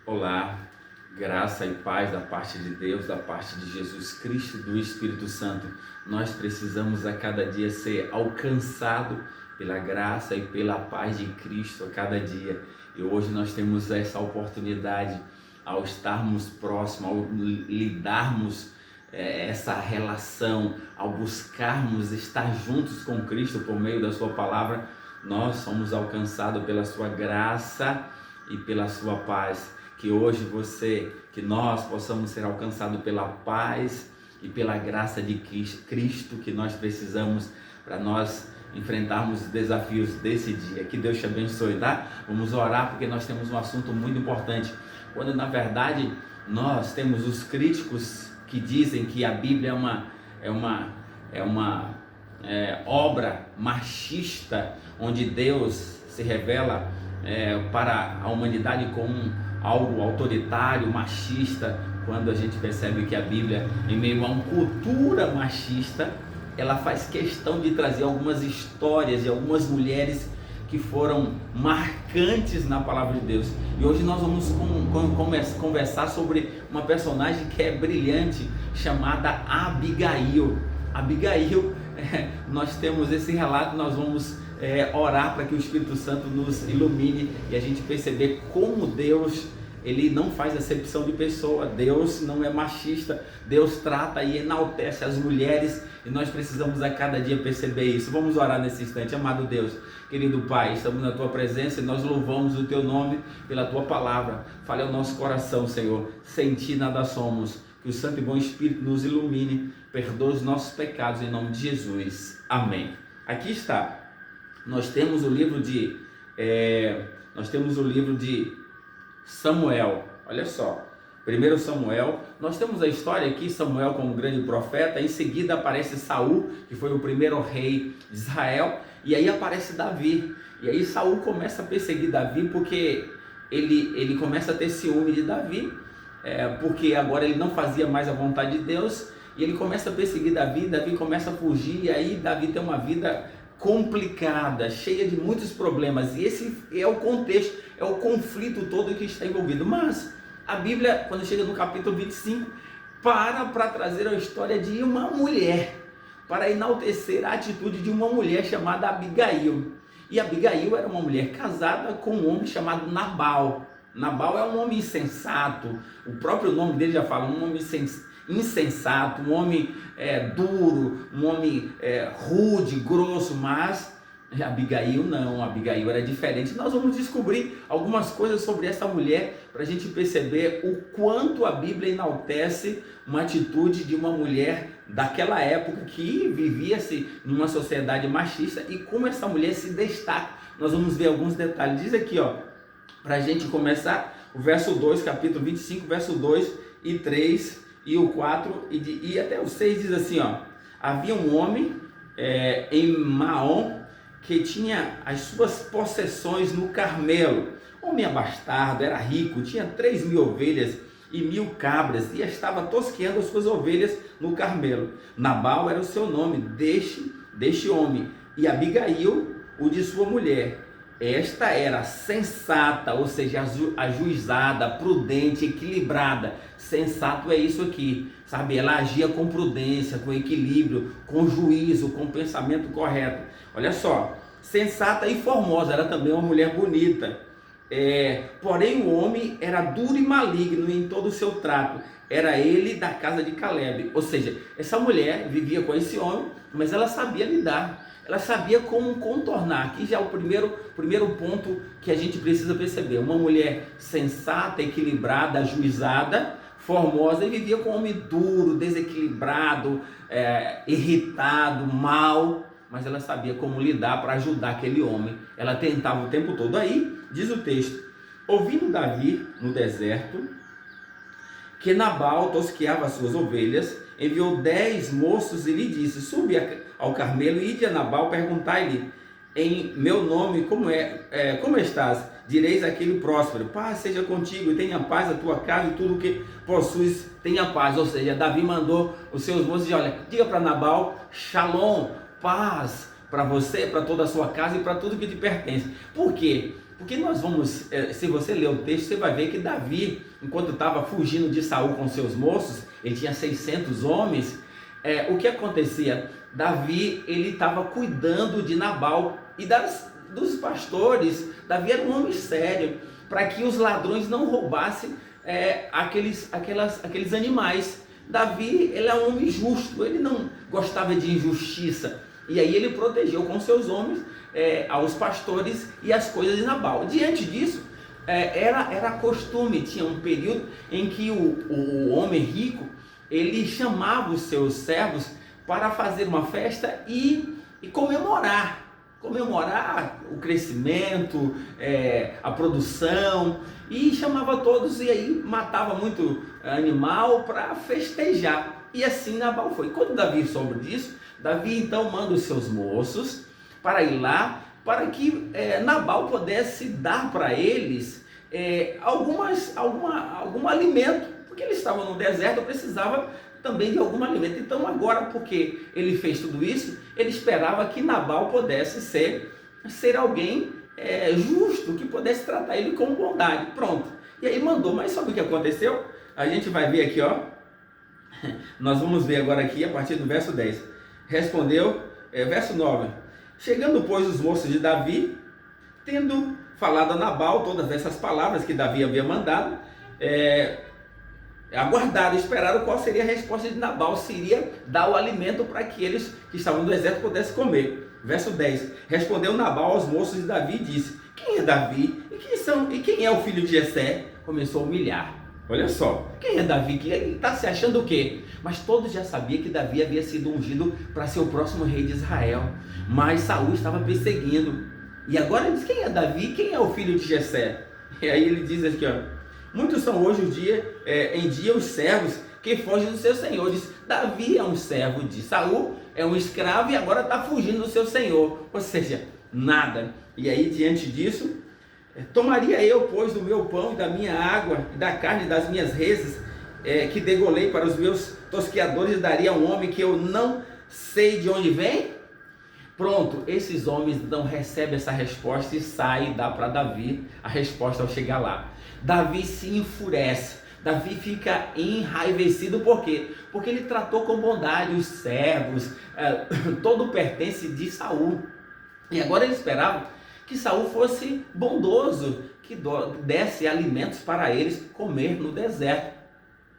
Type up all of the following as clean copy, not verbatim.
Olá, graça e paz da parte de Deus, da parte de Jesus Cristo, do Espírito Santo. Nós precisamos a cada dia ser alcançado pela graça e pela paz de Cristo a cada dia. E hoje nós temos essa oportunidade ao estarmos próximos, ao lidarmos essa relação, ao buscarmos estar juntos com Cristo por meio da sua palavra, nós somos alcançados pela sua graça e pela sua paz. Que hoje que nós possamos ser alcançados pela paz e pela graça de Cristo que nós precisamos para nós enfrentarmos os desafios desse dia. Que Deus te abençoe, tá? Vamos orar porque nós temos um assunto muito importante. Quando na verdade nós temos os críticos que dizem que a Bíblia é uma obra machista, onde Deus se revela para a humanidade como algo autoritário, machista, quando a gente percebe que a Bíblia, em meio a uma cultura machista, ela faz questão de trazer algumas histórias de algumas mulheres que foram marcantes na palavra de Deus. E hoje nós vamos conversar sobre uma personagem que é brilhante, chamada Abigail. Abigail, nós temos esse relato, nós vamos orar para que o Espírito Santo nos ilumine e a gente perceber como Deus, ele não faz acepção de pessoa. Deus não é machista, Deus trata e enaltece as mulheres e nós precisamos a cada dia perceber isso. Vamos orar nesse instante. Amado Deus, querido Pai, estamos na Tua presença e nós louvamos o Teu nome pela Tua palavra. Fale ao nosso coração, Senhor. Sem Ti nada somos. Que o Santo e Bom Espírito nos ilumine, perdoe os nossos pecados em nome de Jesus. Amém. Aqui está. Nós temos o livro de Samuel. Olha só, 1 Samuel, nós temos a história aqui, Samuel como grande profeta. Em seguida aparece Saul, que foi o primeiro rei de Israel, e aí aparece Davi. E aí Saul começa a perseguir Davi, porque ele começa a ter ciúme de Davi, porque agora ele não fazia mais a vontade de Deus, e ele começa a perseguir Davi. Davi começa a fugir, e aí Davi tem uma vida complicada, cheia de muitos problemas, e esse é o contexto, é o conflito todo que está envolvido. Mas a Bíblia, quando chega no capítulo 25, para trazer a história de uma mulher, para enaltecer a atitude de uma mulher chamada Abigail. E Abigail era uma mulher casada com um homem chamado Nabal. Nabal é um homem insensato, o próprio nome dele já fala, um homem insensato, um homem duro, um homem rude, grosso. Mas Abigail não, Abigail era diferente. Nós vamos descobrir algumas coisas sobre essa mulher para a gente perceber o quanto a Bíblia enaltece uma atitude de uma mulher daquela época que vivia-se numa sociedade machista e como essa mulher se destaca. Nós vamos ver alguns detalhes. Diz aqui, para a gente começar, o verso 2, capítulo 25, verso 2 e 3 e o 4 e até o 6 diz assim, havia um homem em Maom que tinha as suas possessões no Carmelo. Homem abastardo, era rico, tinha 3.000 ovelhas e 1.000 cabras e estava tosqueando as suas ovelhas no Carmelo. Nabal era o seu nome deste homem, e Abigail o de sua mulher. Esta era sensata, ou seja, ajuizada, prudente, equilibrada. Sensato é isso aqui, sabe? Ela agia com prudência, com equilíbrio, com juízo, com pensamento correto. Olha só, sensata e formosa, era também uma mulher bonita. Porém o homem era duro e maligno em todo o seu trato. Era ele da casa de Caleb. Ou seja, essa mulher vivia com esse homem, mas ela sabia lidar. Ela sabia como contornar. Aqui já é o primeiro ponto que a gente precisa perceber. Uma mulher sensata, equilibrada, ajuizada, formosa, e vivia com um homem duro, desequilibrado, irritado, mau, mas ela sabia como lidar para ajudar aquele homem. Ela tentava o tempo todo. Aí, diz o texto, ouvindo Davi no deserto que Nabal tosqueava as suas ovelhas, enviou 10 moços e lhe disse, subi ao Carmelo e ide a Nabal, perguntai-lhe em meu nome como estás? Direis àquele próspero, paz seja contigo e tenha paz a tua casa e tudo o que possuis tenha paz. Ou seja, Davi mandou os seus moços dizer, olha, diga para Nabal, shalom, paz para você, para toda a sua casa e para tudo que te pertence. Por quê? Porque nós vamos, se você ler o texto, você vai ver que Davi, enquanto estava fugindo de Saul com seus moços, ele tinha 600 homens, o que acontecia? Davi, ele estava cuidando de Nabal e dos pastores. Davi era um homem sério, para que os ladrões não roubassem aqueles animais. Davi, ele é um homem justo, ele não gostava de injustiça, e aí ele protegeu com seus homens aos pastores e as coisas de Nabal. Diante disso, era costume, tinha um período em que o homem rico, ele chamava os seus servos para fazer uma festa e comemorar o crescimento, a produção, e chamava todos, e aí matava muito animal para festejar. E assim Nabal foi. Quando Davi soube disso, Davi então manda os seus moços para ir lá, para que Nabal pudesse dar para eles algum alimento, porque eles estavam no deserto, precisava também de algum alimento. Então agora, porque ele fez tudo isso, ele esperava que Nabal pudesse ser alguém justo, que pudesse tratar ele com bondade. Pronto. E aí mandou. Mas sabe o que aconteceu? A gente vai ver aqui, ó. Nós vamos ver agora aqui a partir do verso 10. Respondeu, verso 9. Chegando, pois, os moços de Davi, tendo falado a Nabal todas essas palavras que Davi havia mandado, aguardaram, esperaram qual seria a resposta de Nabal, se iria dar o alimento para que eles que estavam no deserto pudessem comer. Verso 10. Respondeu Nabal aos moços de Davi e disse: quem é Davi? E quem é o filho de Jessé? Começou a humilhar. Olha só, quem é Davi? Que ele está se achando o quê? Mas todos já sabiam que Davi havia sido ungido para ser o próximo rei de Israel. Mas Saul estava perseguindo. E agora ele diz: quem é Davi? Quem é o filho de Jessé? E aí ele diz aqui, ó: muitos são hoje em dia os servos que fogem dos seus senhores. Davi é um servo de Saul, é um escravo e agora está fugindo do seu senhor. Ou seja, nada. E aí, diante disso, tomaria eu, pois, do meu pão e da minha água e da carne das minhas reses, que degolei para os meus tosqueadores, e daria a um homem que eu não sei de onde vem? Pronto, esses homens não recebem essa resposta e saem e dá para Davi a resposta ao chegar lá. Davi se enfurece, Davi fica enraivecido. Por quê? Porque ele tratou com bondade os servos, todo o pertence de Saul. E agora ele esperava que Saul fosse bondoso, que desse alimentos para eles comer no deserto.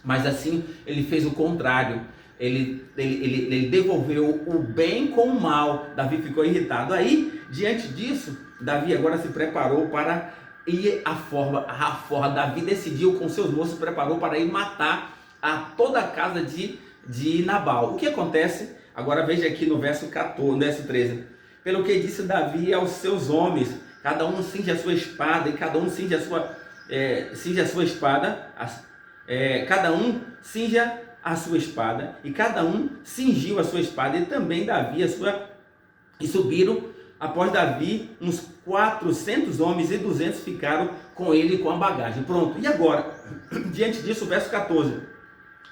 Mas assim ele fez o contrário. Ele devolveu o bem com o mal. Davi ficou irritado. Aí, diante disso, Davi agora se preparou para ir à forra. Davi decidiu com seus moços, preparou para ir matar toda a casa de Nabal. O que acontece? Agora veja aqui no verso 14, no verso 13. Pelo que disse Davi aos seus homens: cada um cinge a sua espada, e cada um cinge a sua espada, cada um cinja a sua espada, e cada um cingiu a sua espada, e também Davi a sua, e subiram após Davi uns 400 homens, e 200 ficaram com ele com a bagagem. Pronto. E agora, diante disso, o verso 14.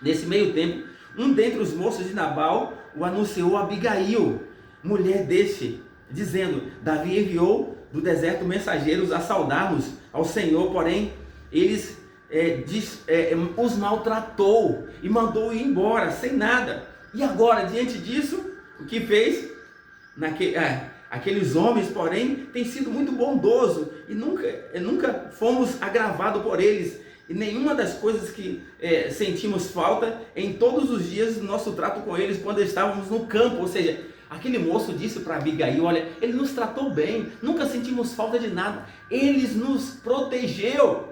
Nesse meio tempo, um dentre os moços de Nabal o anunciou a Abigail, mulher deste, dizendo: Davi enviou do deserto mensageiros a saudar-nos ao Senhor, porém eles os maltratou e mandou ir embora sem nada. E agora, diante disso, o que fez? Aqueles homens, porém, têm sido muito bondosos e nunca fomos agravados por eles. E nenhuma das coisas que sentimos falta em todos os dias do nosso trato com eles quando estávamos no campo. Ou seja, aquele moço disse para Abigail: olha, ele nos tratou bem, nunca sentimos falta de nada, ele nos protegeu.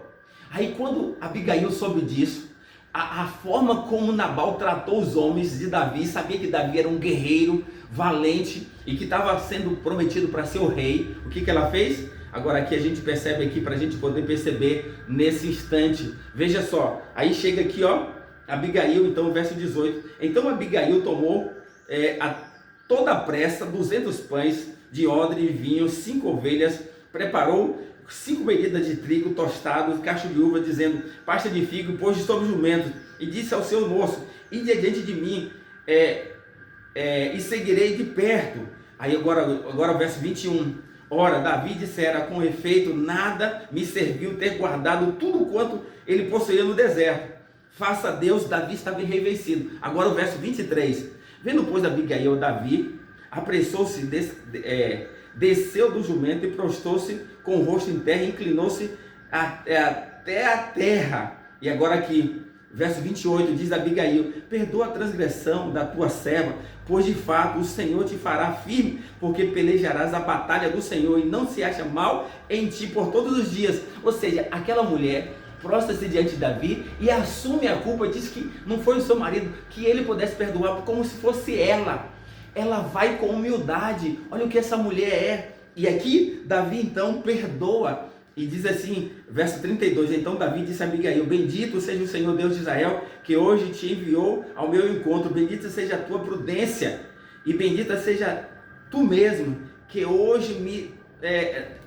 Aí quando Abigail soube disso, a forma como Nabal tratou os homens de Davi, sabia que Davi era um guerreiro valente e que estava sendo prometido para ser o rei, o que ela fez? Agora aqui a gente percebe aqui, para a gente poder perceber nesse instante. Veja só, aí chega aqui, ó, Abigail, então, verso 18. Então Abigail tomou toda a pressa 200 pães de odre e vinho, 5 ovelhas, preparou 5 medidas de trigo tostado, cacho de uva, dizendo: pasta de figo, e pôs sobre o jumento, e disse ao seu moço: ide adiante de mim, e seguirei de perto. Aí agora o verso 21. Ora, Davi dissera: com efeito, nada me serviu ter guardado tudo quanto ele possuía no deserto. Faça Deus, Davi estava enraivecido. Agora o verso 23. Vendo, pois, Abigail Davi, apressou-se, desceu do jumento e prostou-se com o rosto em terra, inclinou-se até a terra. E agora aqui, verso 28, diz Abigail: perdoa a transgressão da tua serva, pois de fato o Senhor te fará firme, porque pelejarás a batalha do Senhor, e não se acha mal em ti por todos os dias. Ou seja, aquela mulher prostra-se diante de Davi e assume a culpa, diz que não foi o seu marido, que ele pudesse perdoar como se fosse ela. Ela vai com humildade. Olha o que essa mulher é. E aqui Davi então perdoa. E diz assim, verso 32, então Davi disse a Abigail: bendito seja o Senhor Deus de Israel, que hoje te enviou ao meu encontro. Bendita seja a tua prudência, e bendita seja tu mesmo, que hoje me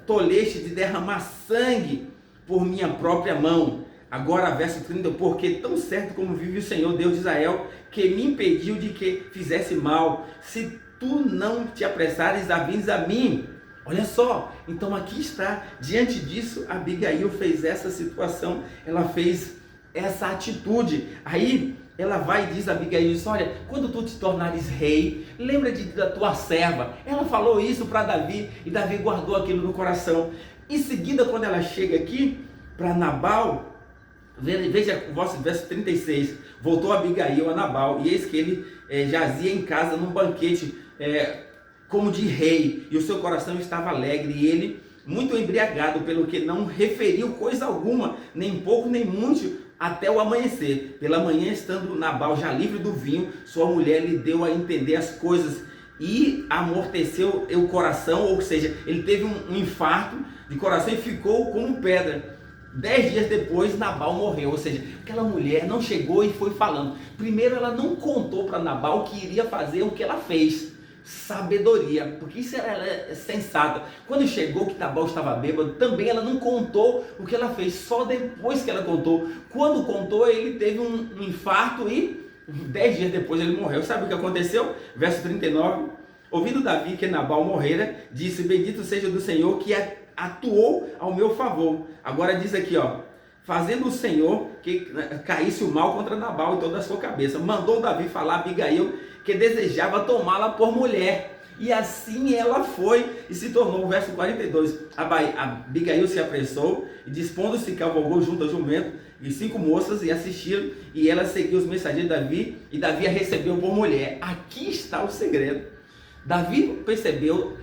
toleste de derramar sangue por minha própria mão. Agora, verso 30, porque tão certo como vive o Senhor Deus de Israel, que me impediu de que fizesse mal, se tu não te apressares a vir a mim. Olha só, então aqui está, diante disso, Abigail fez essa situação, ela fez essa atitude. Aí ela vai e diz a Abigail, diz: olha, quando tu te tornares rei, lembra da tua serva. Ela falou isso para Davi, e Davi guardou aquilo no coração. Em seguida, quando ela chega aqui para Nabal, veja o verso 36, voltou Abigail a Nabal, e eis que ele jazia em casa num banquete, como de rei, e o seu coração estava alegre, e ele muito embriagado, pelo que não referiu coisa alguma, nem pouco nem muito, até o amanhecer. Pela manhã, estando Nabal já livre do vinho, sua mulher lhe deu a entender as coisas, e amorteceu o coração, ou seja, ele teve um infarto de coração e ficou como pedra. 10 dias depois, Nabal morreu. Ou seja, aquela mulher não chegou e foi falando. Primeiro, ela não contou para Nabal que iria fazer o que ela fez. Sabedoria, porque isso ela é sensata. Quando chegou que Nabal estava bêbado, também ela não contou o que ela fez, só depois que ela contou. Quando contou, ele teve um infarto e 10 dias depois ele morreu. Sabe o que aconteceu? Verso 39, ouvindo Davi que Nabal morrera, disse: bendito seja do Senhor que atuou ao meu favor. Agora diz aqui, fazendo o Senhor que caísse o mal contra Nabal e toda a sua cabeça, mandou Davi falar a Abigail que desejava tomá-la por mulher, e assim ela foi e se tornou. Verso 42, Abigail se apressou e, dispondo-se, cavalgou junto ao jumento, e 5 moças e assistiram, e ela seguiu os mensageiros de Davi, e Davi a recebeu por mulher. Aqui está o segredo. Davi percebeu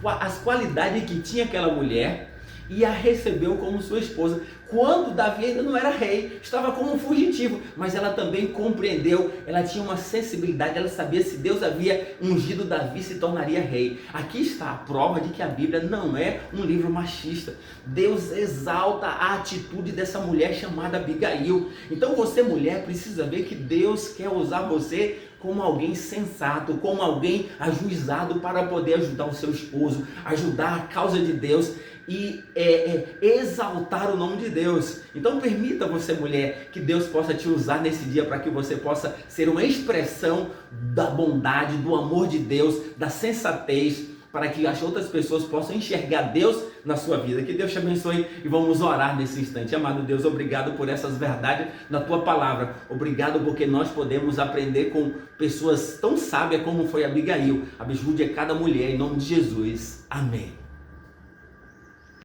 as qualidades que tinha aquela mulher e a recebeu como sua esposa. Quando Davi ainda não era rei, estava como um fugitivo, mas ela também compreendeu, ela tinha uma sensibilidade, ela sabia se Deus havia ungido Davi, se tornaria rei. Aqui está a prova de que a Bíblia não é um livro machista. Deus exalta a atitude dessa mulher chamada Abigail. Então você, mulher, precisa ver que Deus quer usar você como alguém sensato, como alguém ajuizado para poder ajudar o seu esposo, ajudar a causa de Deus e exaltar o nome de Deus. Então permita você, mulher, que Deus possa te usar nesse dia para que você possa ser uma expressão da bondade, do amor de Deus, da sensatez, para que as outras pessoas possam enxergar Deus na sua vida. Que Deus te abençoe e vamos orar nesse instante. Amado Deus, obrigado por essas verdades na tua palavra. Obrigado porque nós podemos aprender com pessoas tão sábias como foi Abigail. Ajude a cada mulher em nome de Jesus. Amém.